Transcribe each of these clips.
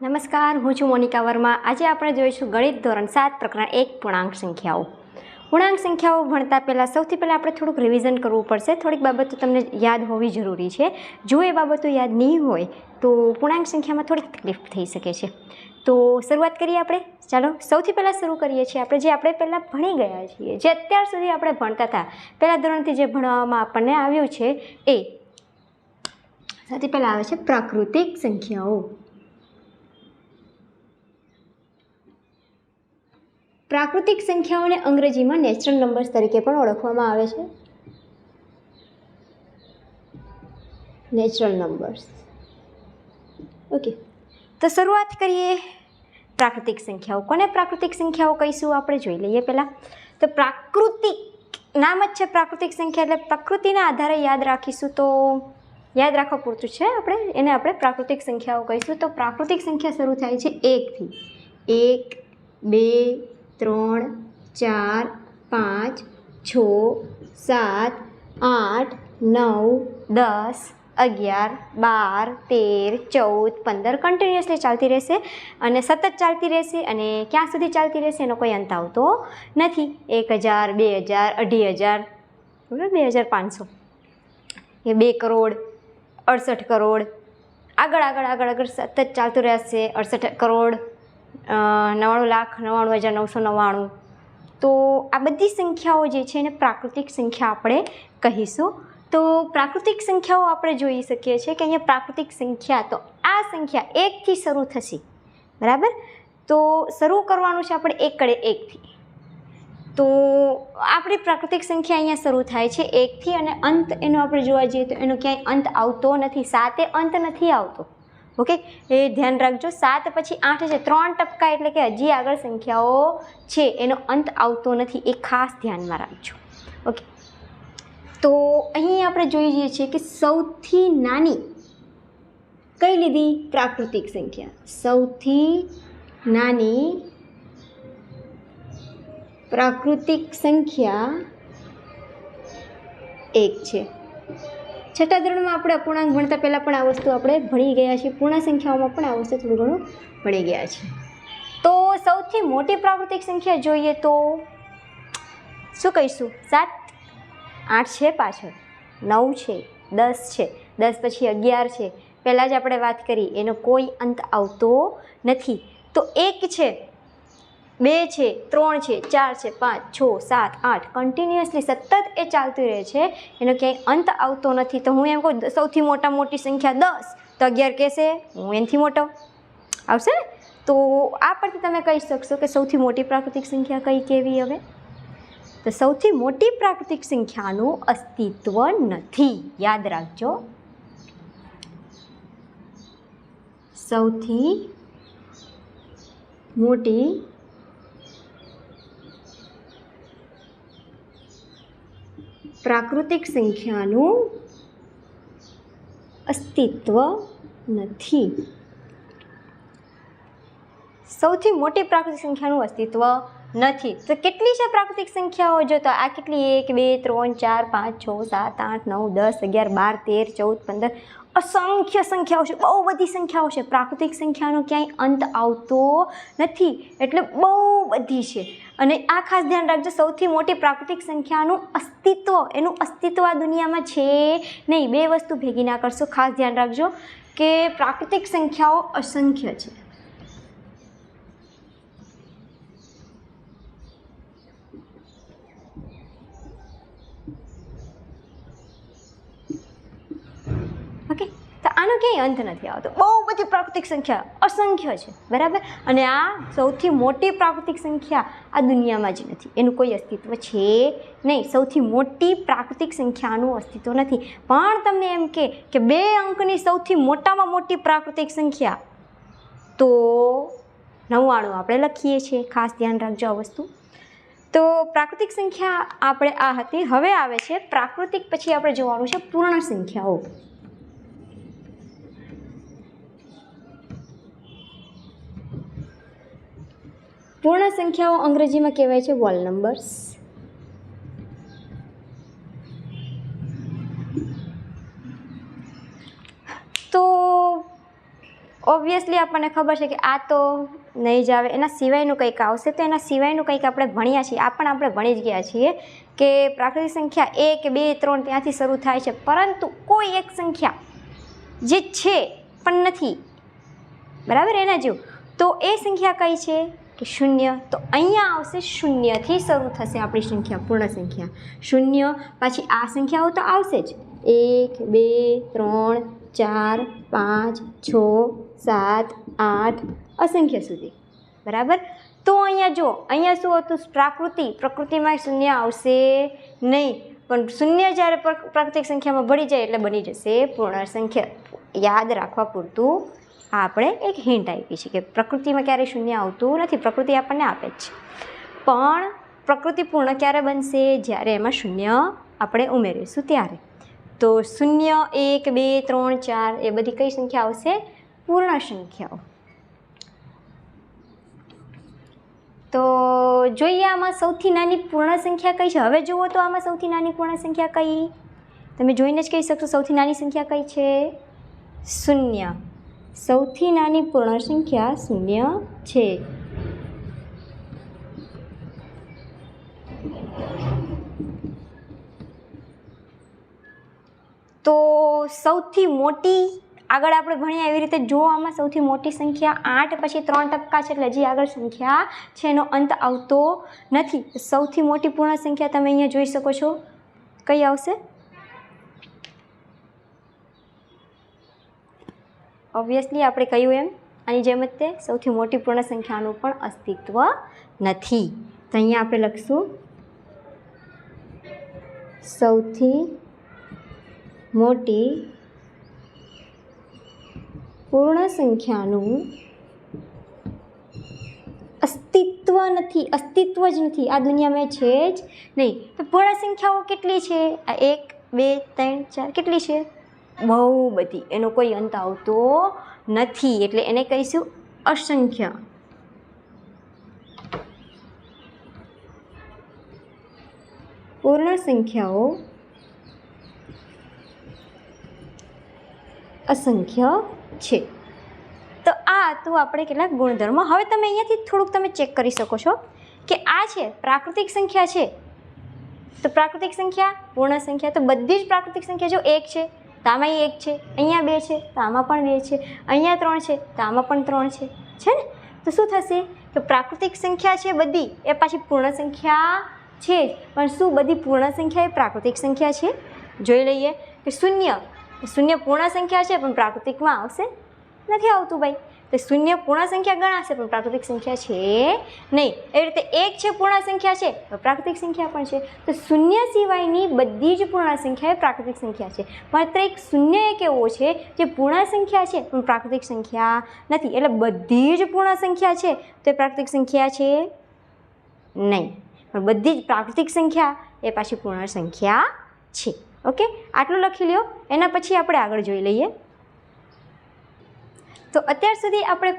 નમસ્કાર, હું છું મોનિકા વર્મા. આજે આપણે જોઈશું ગણિત ધોરણ 7 પ્રકરણ 1 પૂર્ણાંક સંખ્યાઓ. પૂર્ણાંક સંખ્યાઓ ભણતા પહેલાં સૌથી પહેલાં આપણે થોડુંક રિવિઝન કરવું પડશે. થોડીક બાબતો તમને યાદ હોવી જરૂરી છે. જો એ બાબતો યાદ નહીં હોય તો પૂર્ણાંક સંખ્યામાં થોડીક તકલીફ થઈ શકે છે. તો શરૂઆત કરીએ આપણે. ચાલો સૌથી પહેલાં શરૂ કરીએ છીએ આપણે પહેલાં ભણી ગયા છીએ, જે અત્યાર સુધી આપણે ભણતા હતા, પહેલા ધોરણથી જે ભણવામાં આપણને આવ્યું છે એ સૌથી પહેલાં આવે છે પ્રાકૃતિક સંખ્યાઓ. પ્રાકૃતિક સંખ્યાઓને અંગ્રેજીમાં નેચરલ નંબર્સ તરીકે પણ ઓળખવામાં આવે છે. Natural numbers. ઓકે, તો શરૂઆત કરીએ પ્રાકૃતિક સંખ્યાઓ. કોને પ્રાકૃતિક સંખ્યાઓ કહીશું આપણે જોઈ લઈએ પહેલાં. તો પ્રાકૃતિક નામ જ છે પ્રાકૃતિક સંખ્યા, એટલે પ્રકૃતિના આધારે યાદ રાખીશું તો યાદ રાખવા પૂરતું છે. આપણે પ્રાકૃતિક સંખ્યાઓ કહીશું. તો પ્રાકૃતિક સંખ્યા શરૂ થાય છે 1થી. 1, 2, 3, 4, 5, 6, 7, 8, 9, 10, 11, 12, 13, 14, 15 કન્ટિન્યુઅસલી ચાલતી રહેશે અને સતત ચાલતી રહેશે. અને ક્યાં સુધી ચાલતી રહેશે એનો કોઈ અંત આવતો નથી. 1000, 2000, 2500, બરાબર, 2500, એ 2 કરોડ, 68 કરોડ, આગળ સતત ચાલતું રહેશે. 68 કરોડ, 99,99,999. તો આ બધી સંખ્યાઓ જે છે એને પ્રાકૃતિક સંખ્યા આપણે કહીશું. તો પ્રાકૃતિક સંખ્યાઓ આપણે જોઈ શકીએ છીએ કે અહીંયા પ્રાકૃતિક સંખ્યા, તો આ સંખ્યા 1થી શરૂ થશે, બરાબર. તો શરૂ કરવાનું છે આપણે 1 તો આપણી પ્રાકૃતિક સંખ્યા અહીંયા શરૂ થાય છે 1થી અને અંત એનો આપણે જોવા જઈએ તો એનો ક્યાંય અંત આવતો નથી. 7 અંત નથી આવતો. ઓકે, એ ધ્યાન રાખજો. 7 પછી 8 છે, 3 ટપકા, એટલે કે હજી આગળ સંખ્યાઓ છે એનો અંત આવતો નથી. એ ખાસ ધ્યાનમાં રાખજો. ઓકે, તો અહીં આપણે જોઈએ છીએ કે સૌથી નાની કઈ લીધી? પ્રાકૃતિક સંખ્યા. સૌથી નાની પ્રાકૃતિક સંખ્યા 1 છે. છઠ્ઠા ધોરણમાં આપણે અપૂર્ણાંક ભણતા પહેલાં પણ આ વસ્તુ આપણે ભણી ગયા છીએ. પૂર્ણ સંખ્યાઓમાં પણ આ વસ્તુ થોડું ઘણું ભણી ગયા છે. તો સૌથી મોટી પ્રાકૃતિક સંખ્યા જોઈએ તો શું કહીશું? 7, 8 છે, પાછળ 9 છે, 10 છે, 10 પછી 11 છે, પહેલાં જ આપણે વાત કરી, એનો કોઈ અંત આવતો નથી. તો 1 છે, 2 છે, 3 છે, 4 છે, 5, 6, 7, 8 કન્ટિન્યુઅસલી સતત એ ચાલતું રહે છે, એનો ક્યાંય અંત આવતો નથી. તો હું એમ કહું સૌથી મોટી સંખ્યા 10, તો 11 કહેશે હું એનાથી મોટો આવશે ને. તો આ પરથી તમે કહી શકશો કે સૌથી મોટી પ્રાકૃતિક સંખ્યા કઈ કેવી? હવે તો સૌથી મોટી પ્રાકૃતિક સંખ્યાનું અસ્તિત્વ નથી. યાદ રાખજો, સૌથી મોટી પ્રાકૃતિક સંખ્યાનું અસ્તિત્વ નથી. સૌથી મોટી પ્રાકૃતિક સંખ્યાનું અસ્તિત્વ નથી. તો કેટલી છે પ્રાકૃતિક સંખ્યાઓ? જો તો આ કેટલી? 1, 2, 3, 4, 5, 6, 7, 8, 9, 10, 11, 12, 13, 14, 15 અસંખ્ય સંખ્યાઓ છે, બહુ બધી સંખ્યાઓ છે. પ્રાકૃતિક સંખ્યાનો ક્યાંય અંત આવતો નથી, એટલે બહુ બધી છે. અને આ ખાસ ધ્યાન રાખજો, સૌથી મોટી પ્રાકૃતિક સંખ્યાનું અસ્તિત્વ, એનું અસ્તિત્વ આ દુનિયામાં છે નહીં. બે વસ્તુ ભેગી ના કરશો. ખાસ ધ્યાન રાખજો કે પ્રાકૃતિક સંખ્યાઓ અસંખ્ય છે. ઓકે, તો આનો ક્યાંય અંત નથી આવતો. બહુ બધી પ્રાકૃતિક સંખ્યા અસંખ્ય છે, બરાબર. અને આ સૌથી મોટી પ્રાકૃતિક સંખ્યા આ દુનિયામાં જ નથી, એનું કોઈ અસ્તિત્વ છે નહીં. સૌથી મોટી પ્રાકૃતિક સંખ્યાનું અસ્તિત્વ નથી. પણ તમને એમ કે 2 અંકની સૌથી મોટામાં મોટી પ્રાકૃતિક સંખ્યા તો 99 આપણે લખીએ છીએ. ખાસ ધ્યાન રાખજો આ વસ્તુ. તો પ્રાકૃતિક સંખ્યા આપણે આ હતી. હવે આવે છે પ્રાકૃતિક પછી આપણે જોવાનું છે પૂર્ણ સંખ્યાઓ. પૂર્ણ સંખ્યાઓ અંગ્રેજીમાં કહેવાય છે હોલ નંબર્સ. તો ઓબ્વિયસલી આપણને ખબર છે કે આ તો નહીં જ આવે, એના સિવાયનું કંઈક આવશે. તો એના સિવાયનું કંઈક આપણે ભણ્યા છીએ, આ પણ આપણે ભણી જ ગયા છીએ કે પ્રાકૃતિક સંખ્યા 1, 2, 3 ત્યાંથી શરૂ થાય છે, પરંતુ કોઈ એક સંખ્યા જે છે પણ નથી, બરાબર, એના જેવું. તો એ સંખ્યા કઈ છે કે 0. તો અહીંયા આવશે 0થી શરૂ થશે આપણી સંખ્યા, પૂર્ણ સંખ્યા 0. પછી આ સંખ્યાઓ તો આવશે જ, 1, 2, 3, 4, 5, 6, 7, 8 અસંખ્ય સુધી, બરાબર. તો અહીંયા જો, અહીંયા શું હતું, પ્રકૃતિમાં 0 આવશે નહીં, પણ 0 જ્યારે પ્રાકૃતિક સંખ્યામાં ભળી જાય એટલે બની જશે પૂર્ણ સંખ્યા. યાદ રાખવા પૂરતું આપણે એક હિન્ટ આપી છે કે પ્રકૃતિમાં ક્યારેય 0 આવતું નથી, પ્રકૃતિ આપણને આપે જ છે, પણ પ્રકૃતિ પૂર્ણ ક્યારે બનશે, જ્યારે એમાં 0 આપણે ઉમેરીશું ત્યારે. તો 0, 1, 2, 3, 4 એ બધી કઈ સંખ્યા આવશે, પૂર્ણ સંખ્યાઓ. તો જોઈએ આમાં સૌથી નાની પૂર્ણ સંખ્યા કઈ છે. હવે જુઓ તો આમાં સૌથી નાની પૂર્ણ સંખ્યા કઈ, તમે જોઈને જ કહી શકશો સૌથી નાની સંખ્યા કઈ છે, 0. સૌથી નાની પૂર્ણ સંખ્યા 0 છે. તો સૌથી મોટી, આગળ આપણે ભણ્યા એવી રીતે જો આમાં સૌથી મોટી સંખ્યા 8 પછી 3% છે, એટલે હજી આગળ સંખ્યા છે એનો અંત આવતો નથી. સૌથી મોટી પૂર્ણ સંખ્યા તમે અહીંયા જોઈ શકો છો, કઈ આવશે, ઓબ્વિયસલી આપણે કહ્યું એમ આની જેમ જ તે સૌથી મોટી પૂર્ણ સંખ્યાનું પણ અસ્તિત્વ નથી. તો અહીંયા આપણે લખશું સૌથી મોટી પૂર્ણ સંખ્યાનું અસ્તિત્વ નથી, અસ્તિત્વ જ નથી, આ દુનિયામાં છે જ નહીં. તો પૂર્ણ સંખ્યાઓ કેટલી છે, આ 1, 2, 3, 4 કેટલી છે, બહુ બધી, એનો કોઈ અંત આવતો નથી, એટલે એને કહીશું અસંખ્ય. પૂર્ણ સંખ્યાઓ અસંખ્ય છે. તો આ હતું આપણે કેટલાક ગુણધર્મો. હવે તમે અહીંયાથી થોડુંક તમે ચેક કરી શકો છો કે આ છે પ્રાકૃતિક સંખ્યા છે, તો પ્રાકૃતિક સંખ્યા, પૂર્ણ સંખ્યા, તો બધી જ પ્રાકૃતિક સંખ્યા જો 1 છે તો આમાં 1 છે, અહીંયા 2 છે તો આમાં પણ 2 છે, અહીંયા 3 છે તો આમાં પણ 3 છે ને. તો શું થશે કે પ્રાકૃતિક સંખ્યા છે બધી એ પાછી પૂર્ણ સંખ્યા છે જ, પણ શું બધી પૂર્ણ સંખ્યા એ પ્રાકૃતિક સંખ્યા છે? જોઈ લઈએ કે 0 પૂર્ણ સંખ્યા છે પણ પ્રાકૃતિકમાં આવશે નથી આવતું ભાઈ. તો 0 પૂર્ણ સંખ્યા ગણાશે પણ પ્રાકૃતિક સંખ્યા છે નહીં. એવી રીતે 1 છે પૂર્ણ સંખ્યા છે તો પ્રાકૃતિક સંખ્યા પણ છે. તો 0 સિવાયની બધી જ પૂર્ણ સંખ્યા એ પ્રાકૃતિક સંખ્યા છે. માત્ર એક 0 એક એવો છે જે પૂર્ણ સંખ્યા છે પણ પ્રાકૃતિક સંખ્યા નથી. એટલે બધી જ પૂર્ણ સંખ્યા છે તો એ પ્રાકૃતિક સંખ્યા છે નહીં, પણ બધી જ પ્રાકૃતિક સંખ્યા એ પાછી પૂર્ણ સંખ્યા છે. ઓકે, આટલું લખી લ્યો. એના પછી આપણે આગળ જોઈ લઈએ. તો અત્યાર સુધી આપણે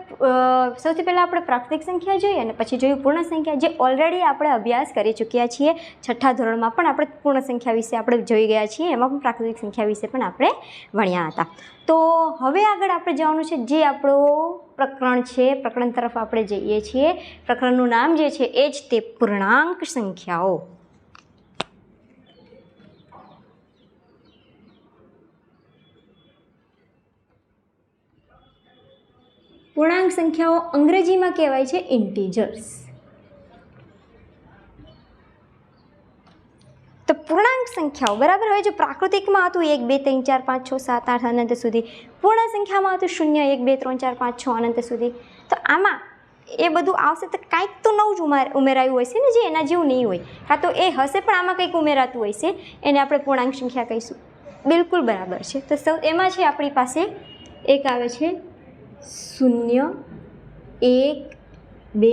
સૌથી પહેલાં આપણે પ્રાકૃતિક સંખ્યા જોઈએ અને પછી જોયું પૂર્ણ સંખ્યા, જે ઓલરેડી આપણે અભ્યાસ કરી ચૂક્યા છીએ. 6ઠ્ઠા ધોરણમાં પણ આપણે પૂર્ણ સંખ્યા વિશે આપણે જોઈ ગયા છીએ, એમાં પણ પ્રાકૃતિક સંખ્યા વિશે પણ આપણે ભણ્યા હતા. તો હવે આગળ આપણે જવાનું છે જે આપણું પ્રકરણ છે, પ્રકરણ તરફ આપણે જઈએ છીએ. પ્રકરણનું નામ જે છે એ જ તે પૂર્ણાંક સંખ્યાઓ. પૂર્ણાંક સંખ્યાઓ અંગ્રેજીમાં કહેવાય છે ઇન્ટીજર્સ. તો પૂર્ણાંક સંખ્યાઓ બરાબર. હવે જો પ્રાકૃતિકમાં હતું 1, 2, 3, 4, 5, 6, 7, 8 અનંત સુધી, પૂર્ણ સંખ્યામાં હતું 0, 1, 2, 3, 4, 5, 6 અનંત સુધી. તો આમાં એ બધું આવશે તો કાંઈક તો નવું જ ઉમેરાયું હશે ને, જે એના જેવું નહીં હોય, કાં તો એ હશે પણ આમાં કંઈક ઉમેરાતું હોય છે, એને આપણે પૂર્ણાંક સંખ્યા કહીશું. બિલકુલ બરાબર છે. તો એમાં છે આપણી પાસે એક આવે છે 0, 1, 2,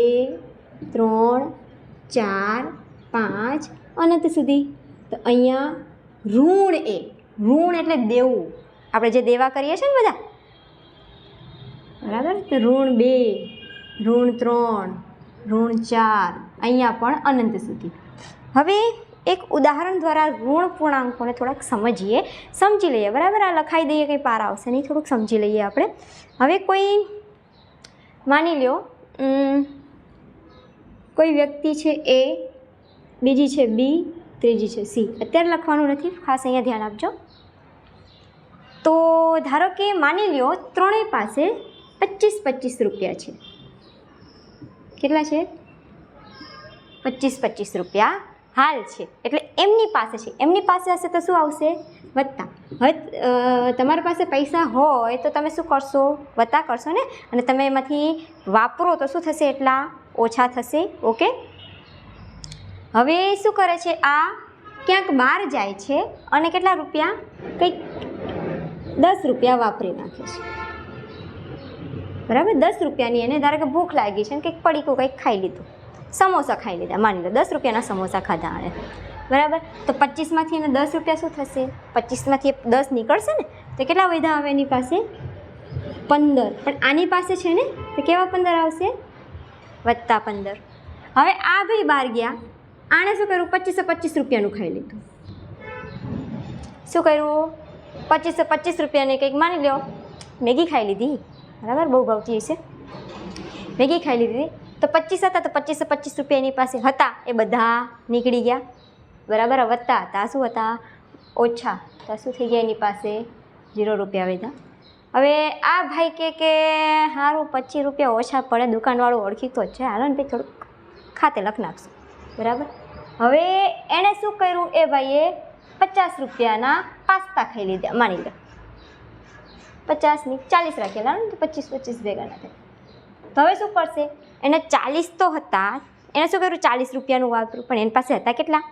3, 4, 5 અનંત સુધી. તો અહીંયા ઋણ 1, ઋણ એટલે દેવું, આપણે જે દેવા કરીએ છીએ ને બધા, બરાબર. તો ઋણ 2, ઋણ 3, ઋણ 4, અહીંયા પણ અનંત સુધી. હવે એક ઉદાહરણ દ્વારા ઋણ પૂર્ણાંકોને થોડાક સમજી લઈએ, બરાબર. આ લખાઈ દઈએ, કંઈ પાર આવશે નહીં, થોડુંક સમજી લઈએ આપણે. હવે કોઈ માની લો કોઈ વ્યક્તિ છે એ, બીજી છે બી, ત્રીજી છે સી. અત્યારે લખવાનું નથી, ખાસ અહીંયા ધ્યાન આપજો. તો ધારો કે માની લો ત્રણેય પાસે 25-25 રૂપિયા છે. કેટલા છે? 25-25 રૂપિયા હાલ છે. એટલે એમની પાસે છે. એમની પાસે હશે તો શું આવશે? વત્તા. હવે તમારી પાસે પૈસા હોય તો તમે શું કરશો? વત્તા કરશો ને. અને તમે એમાંથી વાપરો તો શું થશે? એટલા ઓછા થશે. ઓકે. હવે શું કરે છે? આ ક્યાંક બહાર જાય છે અને કેટલા રૂપિયા? કંઈક 10 રૂપિયા વાપરી નાખે છે. બરાબર? 10 રૂપિયાની એને ધારો કે ભૂખ લાગી છે ને કંઈક પડીકું કંઈક ખાઈ લીધું, સમોસા ખાઈ લીધા. માની લો 10 રૂપિયાના સમોસા ખાધા આણે. બરાબર? તો 25માંથી એને 10 રૂપિયા શું થશે? 25માંથી 10 નીકળશે ને તો કેટલા વધ્યા આવે એની પાસે? 15. પણ આની પાસે છે ને તો કેવા 15 આવશે? વત્તા 15. હવે આ ભાઈ બહાર ગયા, આણે શું કર્યું? 25-25 રૂપિયાનું ખાઈ લીધું. શું કર્યું? 25-25 રૂપિયાની કંઈક માની લો મેગી ખાઈ લીધી. બરાબર? બહુ ભાવતી હશે. મેગી ખાઈ લીધી. તો 25 હતા તો 25-25 રૂપિયા એની પાસે હતા એ બધા નીકળી ગયા. બરાબર? વત્તા હતા શું હતા? ઓછા. તો શું થઈ ગયા? એની પાસે 0 રૂપિયા વધ્યા. હવે આ ભાઈ કે સારું 25 રૂપિયા ઓછા પડે, દુકાનવાળું ઓળખીતો જ છે, હાલો ને ભાઈ થોડુંક ખાતે લખ નાખશું. બરાબર? હવે એણે શું કર્યું? એ ભાઈએ 50 રૂપિયાના પાસ્તા ખાઈ લીધા. માની લો 50ની 40 રાખેલા ને તો 25-25 ભેગા ના થાય. તો હવે શું કરશે? એને 40 તો હતા, એને શું કર્યું? 40 રૂપિયાનું વાપર્યું, પણ એની પાસે હતા કેટલા?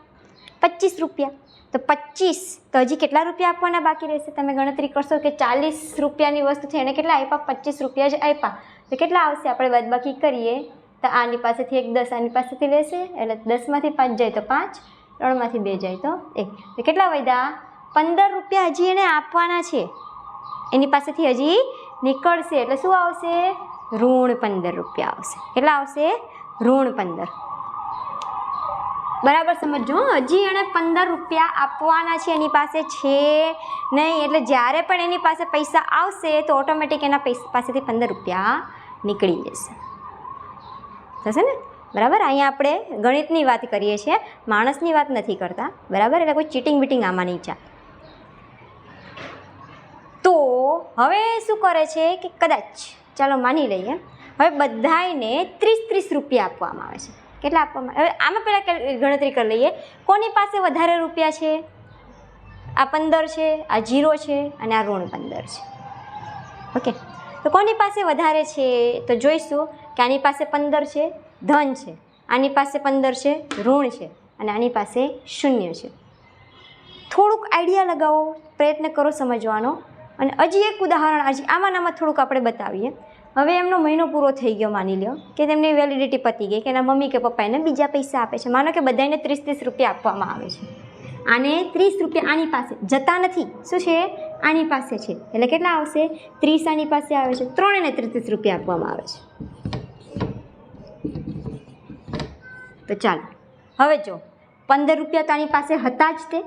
25 રૂપિયા. તો 25 તો હજી કેટલા રૂપિયા આપવાના બાકી રહેશે? તમે ગણતરી કરશો કે 40 રૂપિયાની વસ્તુથી એને કેટલા આપ્યા? 25 રૂપિયા જ આપ્યા. તો કેટલા આવશે? આપણે બાદબાકી કરીએ તો આની પાસેથી 1 10 આની પાસેથી લેશે એટલે 10માંથી 5 જાય તો 5, 3માંથી 2 જાય તો 1. તો કેટલા વધ્યા? 15 રૂપિયા હજી એને આપવાના છે. એની પાસેથી હજી નીકળશે એટલે શું આવશે? ઋણ 15 રૂપિયા આવશે. કેટલા આવશે? ઋણ 15. બરાબર સમજો. હજી એણે 15 રૂપિયા આપવાના છે, એની પાસે છે નહીં. એટલે જ્યારે પણ એની પાસે પૈસા આવશે તો ઓટોમેટિક એના પાસેથી 15 રૂપિયા નીકળી જશે. થશે ને? બરાબર? અહીંયા આપણે ગણિતની વાત કરીએ છીએ, માણસની વાત નથી કરતા. બરાબર? એટલે કોઈ ચીટિંગ બીટિંગ આમાં નહીં ચાલે. તો હવે શું કરે છે કે કદાચ ચાલો માની લઈએ હવે બધાને 30-30 રૂપિયા આપવામાં આવે છે. કેટલા આપવામાં? હવે આમાં પહેલાં ગણતરી કરી લઈએ કોની પાસે વધારે રૂપિયા છે. આ 15 છે, આ 0 છે અને આ ઋણ 15 છે. ઓકે. તો કોની પાસે વધારે છે? તો જોઈશું કે આની પાસે 15 છે, ધન છે, આની પાસે 15 છે, ઋણ છે અને આની પાસે 0 છે. થોડુંક આઈડિયા લગાવો, પ્રયત્ન કરો સમજવાનો. અને હજી એક ઉદાહરણ હજી આમાં થોડુંક આપણે બતાવીએ. હવે એમનો મહિનો પૂરો થઈ ગયો, માની લો કે તેમની વેલિડિટી પતી ગઈ, કે એના મમ્મી કે પપ્પા એને બીજા પૈસા આપે છે. માનો કે બધાને 30-30 રૂપિયા આપવામાં આવે છે. આને 30 રૂપિયા આની પાસે જતા નથી. શું છે? આની પાસે છે. એટલે કેટલા આવશે? 30 આની પાસે આવે છે. ત્રણેયને 30-30 રૂપિયા આપવામાં આવે છે. તો ચાલો હવે જો 15 રૂપિયા તો આની પાસે હતા જ તે,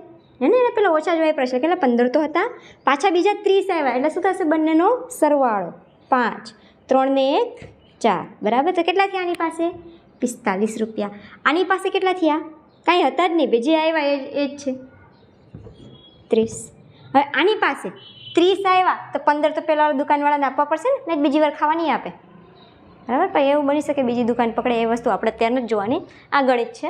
એને પેલા ઓછા જ વાપરે છે. કેટલા? 15 તો હતા, પાછા બીજા 30 આવ્યા એટલે શું થશે? બંનેનો સરવાળો 5, 3 ને 1 4. બરાબર? તો કેટલા થયા આની પાસે? 45 રૂપિયા. આની પાસે કેટલા થયા? કાંઈ હતા જ નહીં, બે જે આવ્યા એ જ છે 30. હવે આની પાસે 30 આવ્યા તો 15 તો પહેલાં દુકાનવાળાને આપવા પડશે ને, બીજી વાર ખાવા નહીં આપે. બરાબર? પણ એવું બની શકે બીજી દુકાન પકડે, એ વસ્તુ આપણે અત્યારે જ જોવાની, આ ગણિત છે.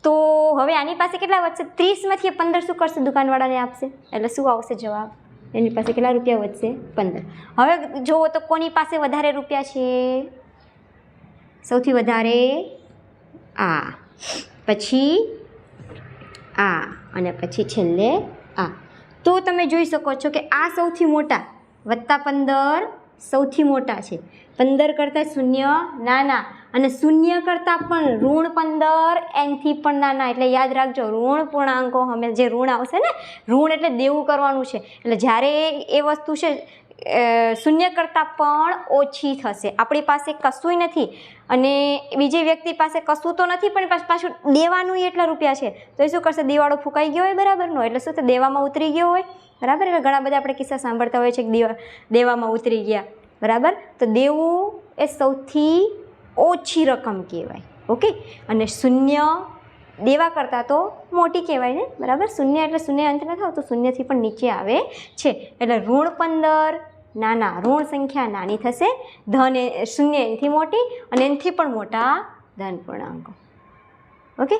તો હવે આની પાસે કેટલા વધશે? 30માંથી 15 શું કરશે? દુકાનવાળાને આપશે. એટલે શું આવશે જવાબ? એની પાસે કેટલા રૂપિયા વધશે? 15. હવે જુઓ તો કોની પાસે વધારે રૂપિયા છે? સૌથી વધારે આ, પછી આ અને પછી છેલ્લે આ. તો તમે જોઈ શકો છો કે આ સૌથી મોટા વત્તા 15 સૌથી મોટા છે. 15 કરતાં 0 નાના અને 0 કરતાં પણ ઋણ 15 એનથી પણ નાના. એટલે યાદ રાખજો ઋણ પૂર્ણાંકો હંમેશા જે ઋણ આવશે ને, ઋણ એટલે દેવું કરવાનું છે. એટલે જ્યારે એ વસ્તુ છે 0 કરતાં પણ ઓછી થશે. આપણી પાસે કશુંય નથી અને બીજી વ્યક્તિ પાસે કશું તો નથી પણ પાછું દેવાનું એટલા રૂપિયા છે, તો એ શું કરશે? દિવાળો ફૂંકાઈ ગયો હોય બરાબરનો, એટલે શું તો દેવામાં ઉતરી ગયો હોય. બરાબર? એટલે ઘણા બધા આપણે કિસ્સા સાંભળતા હોય છે કે દેવામાં ઉતરી ગયા. બરાબર. તો દેવું એ સૌથી ઓછી રકમ કહેવાય. ઓકે. અને શૂન્ય દેવા કરતાં તો મોટી કહેવાય ને, બરાબર. શૂન્ય એટલે શૂન્ય અંત ન થાવ તો શૂન્યથી પણ નીચે આવે છે. એટલે ઋણ 15 નાના, ઋણ સંખ્યા નાની થશે, ધન એ શૂન્ય એનાથી મોટી અને એનાથી પણ મોટા ધન પૂર્ણાંકો. ઓકે.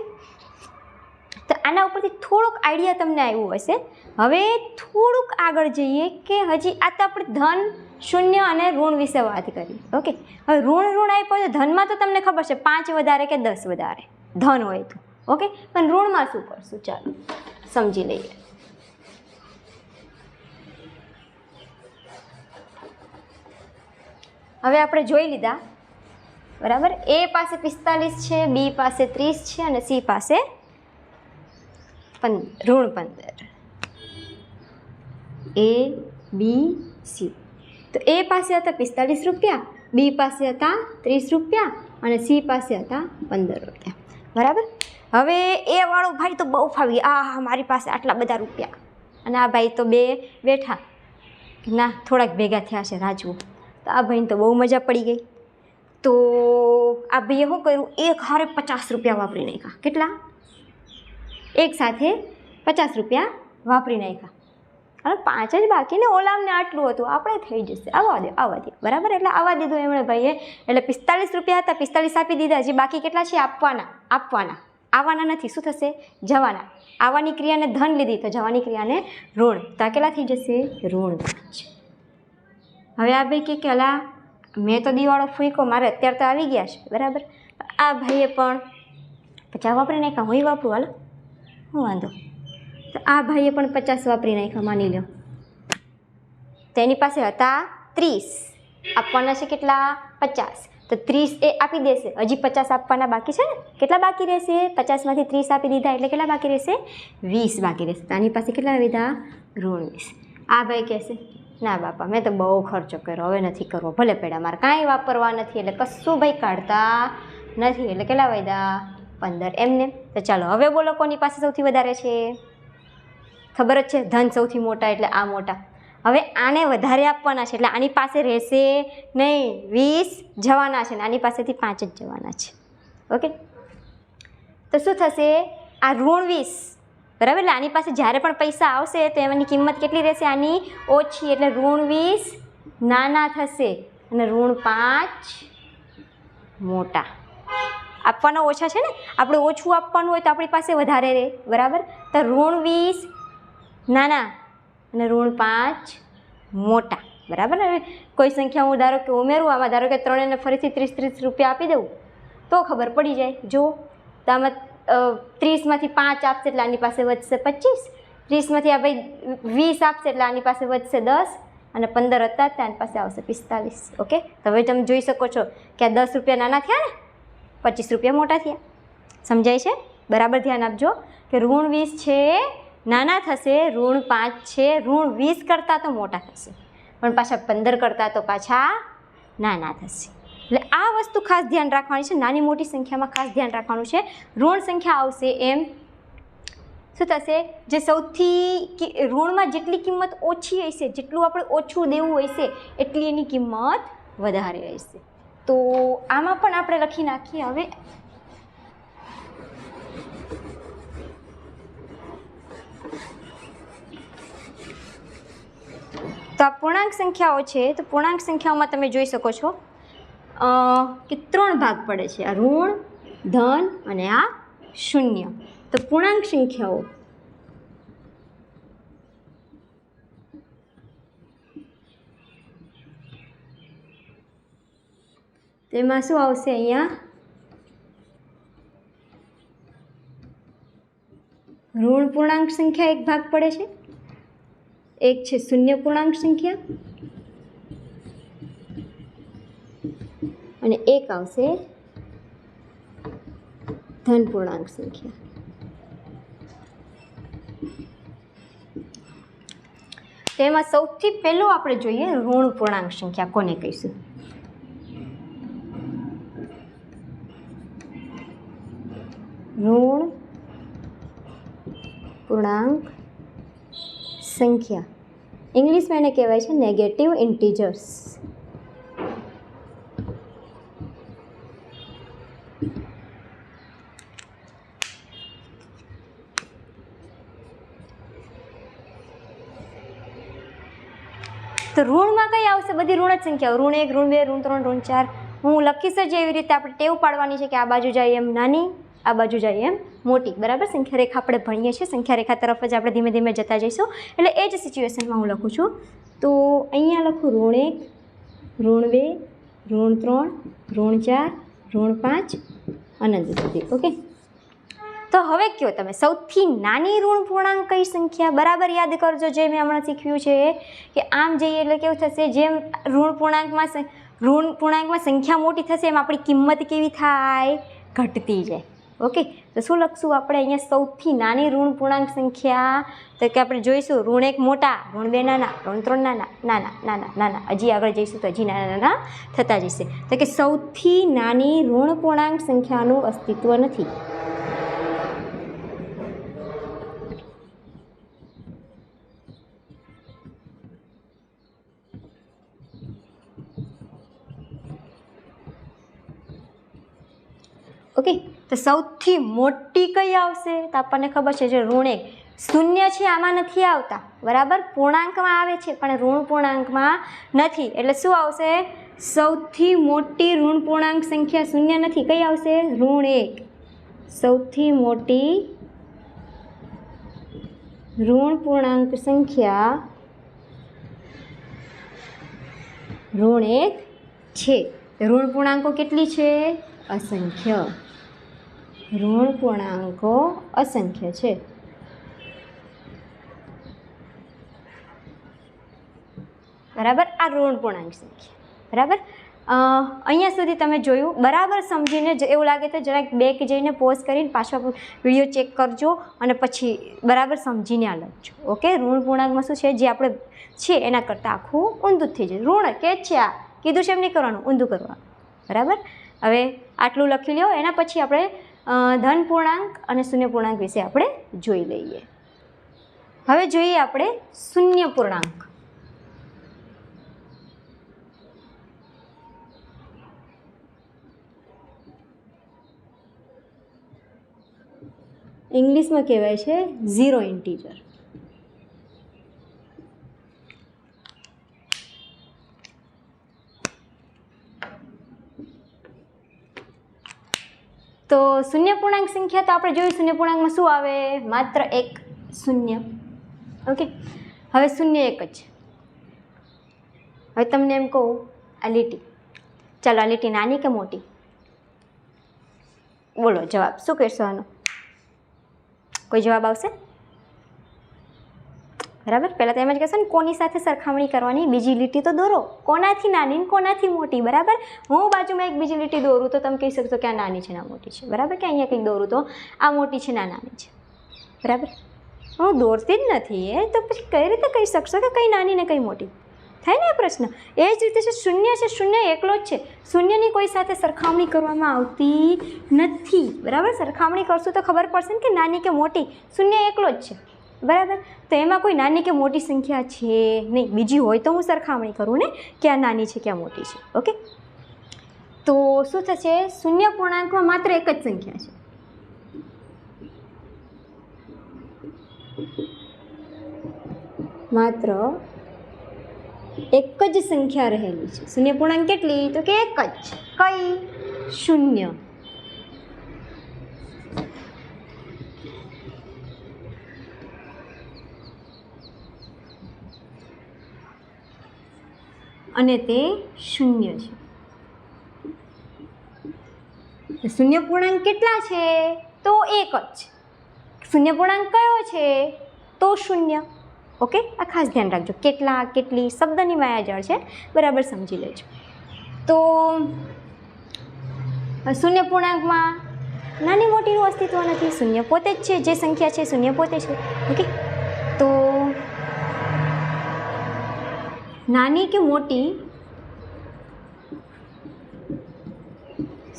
તો આના ઉપરથી થોડોક આઈડિયા તમને આવ્યું હશે. હવે થોડુંક આગળ જઈએ કે હજી આ તો આપણે ધન, શૂન્ય અને ઋણ વિશે વાત કરી. ઓકે. હવે ઋણ આપ્યો છે, ધનમાં તો તમને ખબર છે 5 વધારે કે 10 વધારે ધન હોય તો. ઓકે. પણ ઋણમાં શું કરશું ચાલો સમજી લઈએ. હવે આપણે જોઈ લીધા, બરાબર. એ પાસે 45 છે, બી પાસે 30 છે અને સી પાસે ઋણ 15. એ બી સી. તો એ પાસે હતા 45 રૂપિયા, બી પાસે હતા 30 રૂપિયા અને સી પાસે હતા 15 રૂપિયા, બરાબર. હવે એ વાળો ભાઈ તો બહુ ફાવી, આ મારી પાસે આટલા બધા રૂપિયા. અને આ ભાઈ તો બે બેઠા, ના થોડાક ભેગા થયા છે રાજવું. તો આ ભાઈને તો બહુ મજા પડી ગઈ. તો આ ભાઈએ શું કર્યું, એક હારે 50 રૂપિયા વાપરી નાખ્યા. કેટલા? એક સાથે 50 રૂપિયા વાપરી નાખ્યા. હવે 5 જ બાકી ને, ઓલામને આટલું હતું, આપણે થઈ જશે, આવવા દે, બરાબર. એટલે આવવા દીધું એમણે ભાઈએ. એટલે 45 રૂપિયા હતા, 45 આપી દીધા. હજી બાકી કેટલા છે? આપવાના. આવવાના નથી, શું થશે? જવાના. આવવાની ક્રિયાને ધન લીધી તો જવાની ક્રિયાને ઋણ. તો આ કેટલા થઈ જશે? ઋણ 5. હવે આ ભાઈ કે અલા મેં તો દિવાળો ફૂંકો, મારે અત્યારે તો આવી ગયા છે, બરાબર. આ ભાઈએ પણ 50 વાપરી નાખ્યા, હું વાપરું, હાલો હું વાંધો. તો આ ભાઈએ પણ 50 વાપરી નાખ્યા, માની લો. તો એની પાસે હતા 30, આપવાના છે કેટલા? 50. તો 30 એ આપી દેશે, હજી 50 આપવાના બાકી છે ને. કેટલા બાકી રહેશે? 50માંથી 30 આપી દીધા એટલે કેટલા બાકી રહેશે? 20 બાકી રહેશે. તો આની પાસે કેટલા લીધા? ઋણ 20. આ ભાઈ કહેશે ના બાપા મેં તો બહુ ખર્ચો કર્યો, હવે નથી કરવો, ભલે પેડા મારે કાંઈ વાપરવા નથી, એટલે કશું ભાઈ કાઢતા નથી. એટલે કેટલા વધ્યા? 15 એમને. તો ચાલો હવે બોલો કોની પાસે સૌથી વધારે છે? ખબર જ છે, ધન સૌથી મોટા એટલે આ મોટા. હવે આને વધારે આપવાના છે એટલે આની પાસે રહેશે નહીં, 20 જવાના છે ને આની પાસેથી 5 જ જવાના છે. ઓકે. તો શું થશે? આ ઋણ 20, બરાબર. એટલે આની પાસે જ્યારે પણ પૈસા આવશે તો એની કિંમત કેટલી રહેશે? આની ઓછી. એટલે ઋણ 20 નાના થશે અને ઋણ 5 મોટા. આપવાના ઓછા છે ને, આપણે ઓછું આપવાનું હોય તો આપણી પાસે વધારે રહે, બરાબર. તો ઋણ 20 નાના અને ઋણ 5 મોટા, બરાબર. હવે કોઈ સંખ્યા હું ધારો કે ઉમેરું, આમાં ધારો કે 3 ને ફરીથી 30 રૂપિયા આપી દઉં તો ખબર પડી જાય. જો તો આમાં 30માંથી 5 આપશે એટલે આની પાસે વધશે 25, 30માંથી આ ભાઈ 20 આપશે એટલે આની પાસે વધશે 10 અને 15 હતા આની પાસે આવશે 45. ઓકે. તો હવે તમે જોઈ શકો છો કે આ 10 રૂપિયા નાના થયા ને, 25 રૂપિયા મોટા થયા. સમજાય છે? બરાબર ધ્યાન આપજો કે ઋણ 20 છે નાના થશે, ઋણ 5 છે ઋણ 20 કરતાં તો મોટા થશે, પણ પાછા 15 કરતાં તો પાછા નાના થશે. એટલે આ વસ્તુ ખાસ ધ્યાન રાખવાની છે. નાની મોટી સંખ્યામાં ખાસ ધ્યાન રાખવાનું છે. ઋણ સંખ્યા આવશે એમ શું થશે? જે સૌથી ઋણમાં જેટલી કિંમત ઓછી હશે, જેટલું આપણે ઓછું દેવું હશે એટલી એની કિંમત વધારે હશે. તો આમાં પણ આપણે લખી નાખીએ. હવે તો આ પૂર્ણાંક સંખ્યાઓ છે. તો પૂર્ણાંક સંખ્યાઓમાં તમે જોઈ શકો છો કે 3 ભાગ પડે છે, આ ઋણ, ધન અને આ શૂન્ય. તો પૂર્ણાંક સંખ્યાઓ તેમાં શું આવશે? અહીંયા ઋણ પૂર્ણાંક સંખ્યા એક ભાગ પડે છે, એક છે શૂન્ય પૂર્ણાંક સંખ્યા અને એક આવશે ધન પૂર્ણાંક સંખ્યા. તેમાં સૌથી પહેલું આપણે જોઈએ ઋણ પૂર્ણાંક સંખ્યા કોને કહીશું? ઋણ પૂર્ણાંક સંખ્યા, ઇંગ્લિશમાં એને કહેવાય છે નેગેટિવ ઇન્ટીજર્સ. તો ઋણમાં કઈ આવશે? બધી ઋણ જ સંખ્યાઓ, ઋણ 1, ઋણ 2, ઋણ 3, ઋણ 4. હું લખીશ જ એવી રીતે. આપણે ટેવ પાડવાની છે કે આ બાજુ જાય એમ નાની, આ બાજુ જાય એમ મોટી. બરાબર? સંખ્યા રેખા આપણે ભણીએ છીએ, સંખ્યા રેખા તરફ જ આપણે ધીમે ધીમે જતા જઈશું. એટલે એ જ સિચ્યુએશનમાં હું લખું છું. તો અહીંયા લખું ઋણ 1, ઋણ 2, ઋણ 3, ઋણ 4, ઋણ 5 અનંત સુધી. ઓકે, તો હવે કયો તમે સૌથી નાની ઋણ પૂર્ણાંક કઈ સંખ્યા? બરાબર યાદ કરજો, જે મેં હમણાં શીખ્યું છે કે આમ જઈએ એટલે કેવું થશે, જેમ ઋણ પૂર્ણાંકમાં સંખ્યા મોટી થશે એમ આપણી કિંમત કેવી થાય? ઘટતી જાય. ઓકે, તો શું લખશું આપણે અહીંયા? સૌથી નાની ઋણ પૂર્ણાંક સંખ્યા તો કે આપણે જોઈશું ઋણ 1 મોટા, ઋણ 2 નાના, ઋણ 3 નાના, નાના નાના નાના, હજી આગળ જઈશું તો હજી નાના નાના થતા જશે. તો કે સૌથી નાની ઋણ પૂર્ણાંક સંખ્યાનું અસ્તિત્વ નથી. ઓકે, તો સૌથી મોટી કઈ આવશે? તો આપણને ખબર છે જે ઋણ 1, શૂન્ય છે આમાં નથી આવતા. બરાબર? પૂર્ણાંકમાં આવે છે પણ ઋણ પૂર્ણાંકમાં નથી. એટલે શું આવશે? સૌથી મોટી ઋણ પૂર્ણાંક સંખ્યા શૂન્ય નથી. કઈ આવશે? ઋણ 1. સૌથી મોટી ઋણ પૂર્ણાંક સંખ્યા ઋણ 1 છે. ઋણ પૂર્ણાંકો કેટલી છે? અસંખ્ય. ઋણ પૂર્ણાંકો અસંખ્ય છે. બરાબર? આ ઋણ પૂર્ણાંક સંખ્યા. બરાબર? અહીંયા સુધી તમે જોયું. બરાબર સમજીને એવું લાગે તો જરાક બેક જઈને પોઝ કરીને પાછો વિડીયો ચેક કરજો અને પછી બરાબર સમજીને આ લખજો. ઓકે, ઋણ પૂર્ણાંકમાં શું છે? જે આપણે છે એના કરતાં આખું ઊંધું જ થઈ જાય. ઋણ કે છે આ કીધું છે એમ નહીં કરવાનું, ઊંધું કરવાનું. બરાબર? હવે આટલું લખી લો. એના પછી આપણે ધન પૂર્ણાંક અને શૂન્ય પૂર્ણાંક વિશે આપણે જોઈ લઈએ. હવે જોઈએ આપણે શૂન્ય પૂર્ણાંક. ઇંગ્લિશમાં કહેવાય છે ઝીરો ઇન્ટીજર. તો શૂન્ય પૂર્ણાંક સંખ્યા તો આપણે જોયું. શૂન્ય પૂર્ણાંકમાં શું આવે? માત્ર એક શૂન્ય. ઓકે, હવે શૂન્ય એક જ. હવે તમને એમ કહું આ લીટી, ચાલો આ લીટી નાની કે મોટી? બોલો જવાબ. શું કહેશો આનો? કોઈ જવાબ આવશે? બરાબર? પહેલાં તો એમ જ કહેશો ને કોની સાથે સરખામણી કરવાની? બીજી લીટી તો દોરો. કોનાથી નાની ને કોનાથી મોટી? બરાબર? હું બાજુમાં એક બીજી લીટી દોરું તો તમે કહી શકશો કે આ નાની છે ને આ મોટી છે. બરાબર? કે અહીંયા કંઈક દોરું તો આ મોટી છે ને આ નાની છે. બરાબર? હું દોરતી જ નથી એ તો પછી કઈ રીતે કહી શકશો કે કઈ નાની ને કઈ મોટી? થાય ને પ્રશ્ન. એ જ રીતે છે શૂન્ય છે, શૂન્ય એકલો જ છે. શૂન્યની કોઈ સાથે સરખામણી કરવામાં આવતી નથી. બરાબર? સરખામણી કરશું તો ખબર પડશે ને કે નાની કે મોટી. શૂન્ય એકલો જ છે. બરાબર? તો એમાં કોઈ નાની કે મોટી સંખ્યા છે નહીં. બીજી હોય તો હું સરખામણી કરું ને કે આ નાની છે કે આ મોટી છે. ઓકે, તો શું થશે? શૂન્ય પૂર્ણાંકમાં માત્ર એક જ સંખ્યા છે. માત્ર એક જ સંખ્યા રહેલી છે. શૂન્ય પૂર્ણાંક કેટલી? તો કે એક જ. કઈ? શૂન્ય. અને તે શૂન્ય છે. શૂન્ય પૂર્ણાંક કેટલા છે? તો એક જ. શૂન્ય પૂર્ણાંક કયો છે? તો શૂન્ય. ઓકે, આ ખાસ ધ્યાન રાખજો. કેટલા, કેટલી શબ્દની માયાજાળ છે. બરાબર સમજી લેજો. તો શૂન્ય પૂર્ણાંકમાં નાની મોટીનું અસ્તિત્વ નથી. શૂન્ય પોતે જ છે. જે સંખ્યા છે શૂન્ય પોતે છે. ઓકે, તો નાની કે મોટી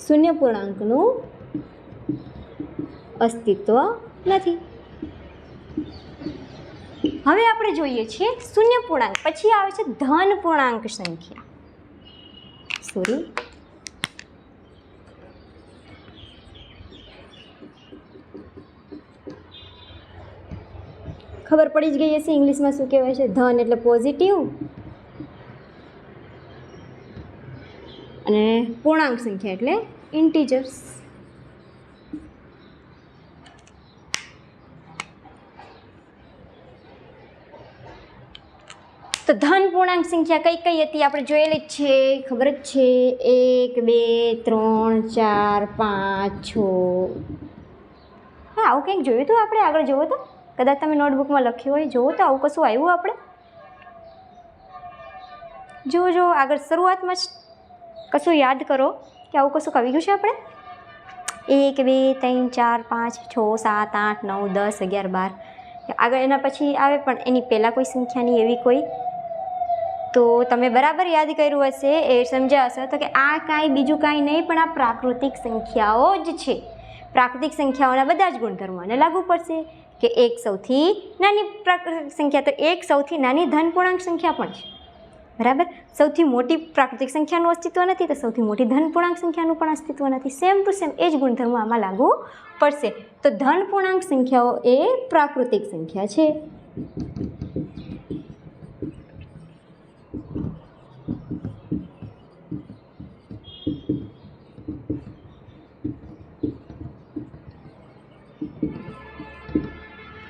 શૂન્ય પૂર્ણાંકનું અસ્તિત્વ નથી. હવે આપણે જોઈએ છીએ શૂન્ય પૂર્ણાંક. પછી આવે છે ધન પૂર્ણાંક સંખ્યા. સોરી, ખબર પડી જ ગઈ હશે ઇંગ્લિશમાં શું કહેવાય છે. ધન એટલે પોઝિટિવ અને પૂર્ણાંક સંખ્યા એટલે ઇન્ટીજર્સ. તો ધન પૂર્ણાંક સંખ્યા કઈ કઈ હતી આપણે જોયેલી જ છે, ખબર જ છે. 1 2 3 4 5 6. હા, આવું કંઈક જોયું હતું આપણે આગળ? જોવો તો કદાચ તમે નોટબુકમાં લખ્યું હોય, જોવો તો આવું કશું આવ્યું આપણે? જો આગળ શરૂઆતમાં જ કશું યાદ કરો કે આવું કશું આવી ગયું છે આપણે? 1 2 3 4 5 6 7 8 9 10 11 12 આગળ એના પછી આવે, પણ એની પહેલાં કોઈ સંખ્યાની એવી કોઈ, તો તમે બરાબર યાદ કર્યું હશે, એ સમજ્યા હશે તો કે આ કાંઈ બીજું કાંઈ નહીં પણ આ પ્રાકૃતિક સંખ્યાઓ જ છે. પ્રાકૃતિક સંખ્યાઓના બધા જ ગુણધર્મોને લાગુ પડશે કે એક સૌથી નાની પ્રાકૃતિક સંખ્યા, તો એક સૌથી નાની ધન પૂર્ણાંક સંખ્યા પણ છે. બરાબર, સૌથી મોટી પ્રાકૃતિક સંખ્યાનું અસ્તિત્વ નથી તો સૌથી મોટી ધન પૂર્ણાંક સંખ્યાનું પણ અસ્તિત્વ નથી. સેમ ટુ સેમ એ જ ગુણધર્મો આમાં લાગુ પડશે. તો ધન પૂર્ણાંક સંખ્યાઓ એ પ્રાકૃતિક સંખ્યા છે.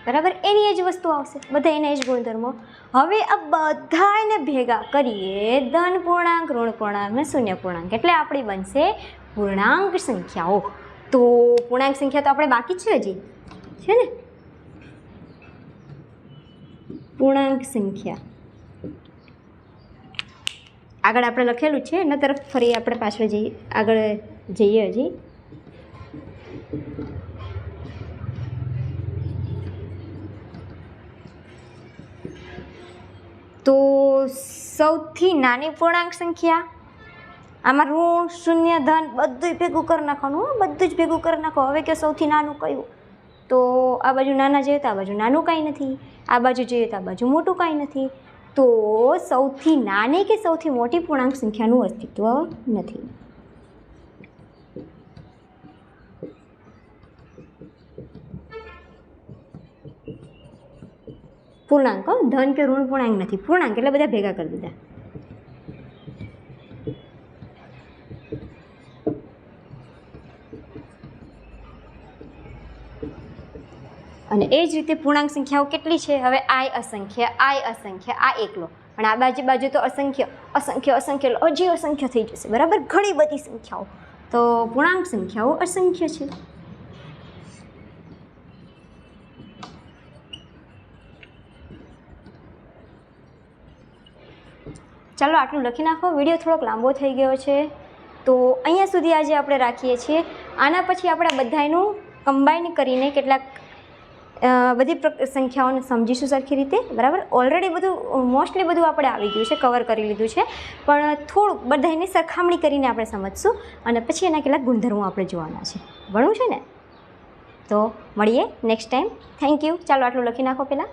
બરાબર, એની એ જ વસ્તુ આવશે, બધા એના જ ગુણધર્મો. હવે આ બધાને ભેગા કરીએ, ધન પૂર્ણાંક, ઋણ પૂર્ણાંક ને શૂન્ય પૂર્ણાંક, એટલે આપણી બનશે પૂર્ણાંક સંખ્યાઓ. તો પૂર્ણાંક સંખ્યા તો આપણે બાકી છે, હજી છે ને પૂર્ણાંક સંખ્યા. આગળ આપણે લખેલું છે એના તરફ ફરી આપણે પાછળ જઈએ, આગળ જઈએ હજી. તો સૌથી નાની પૂર્ણાંક સંખ્યા, આમાં ઋણ શૂન્ય ધન બધું ભેગું કરી નાખવાનું, બધું જ ભેગું કરી નાખો. હવે કે સૌથી નાનું કયું, તો આ બાજુ નાના જોઈએ તો આ બાજુ નાનું કાંઈ નથી, આ બાજુ જોઈએ તો આ બાજુ મોટું કાંઈ નથી. તો સૌથી નાની કે સૌથી મોટી પૂર્ણાંક સંખ્યાનું અસ્તિત્વ નથી. પૂર્ણાંક, ધન કે ઋણ પૂર્ણાંક નથી, પૂર્ણાંક એટલે બધા ભેગા કરી દીધા. અને એ જ રીતે પૂર્ણાંક સંખ્યાઓ કેટલી છે? હવે આય અસંખ્ય, આ એકલો, પણ આ બાજુ તો અસંખ્ય હજી અસંખ્ય થઈ જશે. બરાબર, ઘણી બધી સંખ્યાઓ. તો પૂર્ણાંક સંખ્યાઓ અસંખ્ય છે. ચાલો આટલું લખી નાખો. વિડીયો થોડોક લાંબો થઈ ગયો છે, તો અહીંયા સુધી આજે આપણે રાખીએ છીએ. આના પછી આપણે બધાનું કમ્બાઈન કરીને કેટલાક બધી સંખ્યાઓને સમજીશું સરખી રીતે. બરાબર, ઓલરેડી બધું મોસ્ટલી બધું આપણે આવી ગયું છે, કવર કરી લીધું છે, પણ થોડુંક બધાની સરખામણી કરીને આપણે સમજશું અને પછી એના કેટલાક ગુણધર્મો આપણે જોવાના છે. ભણવું છે ને? તો મળીએ નેક્સ્ટ ટાઈમ. Thank you. ચાલો આટલું લખી નાખો પહેલાં.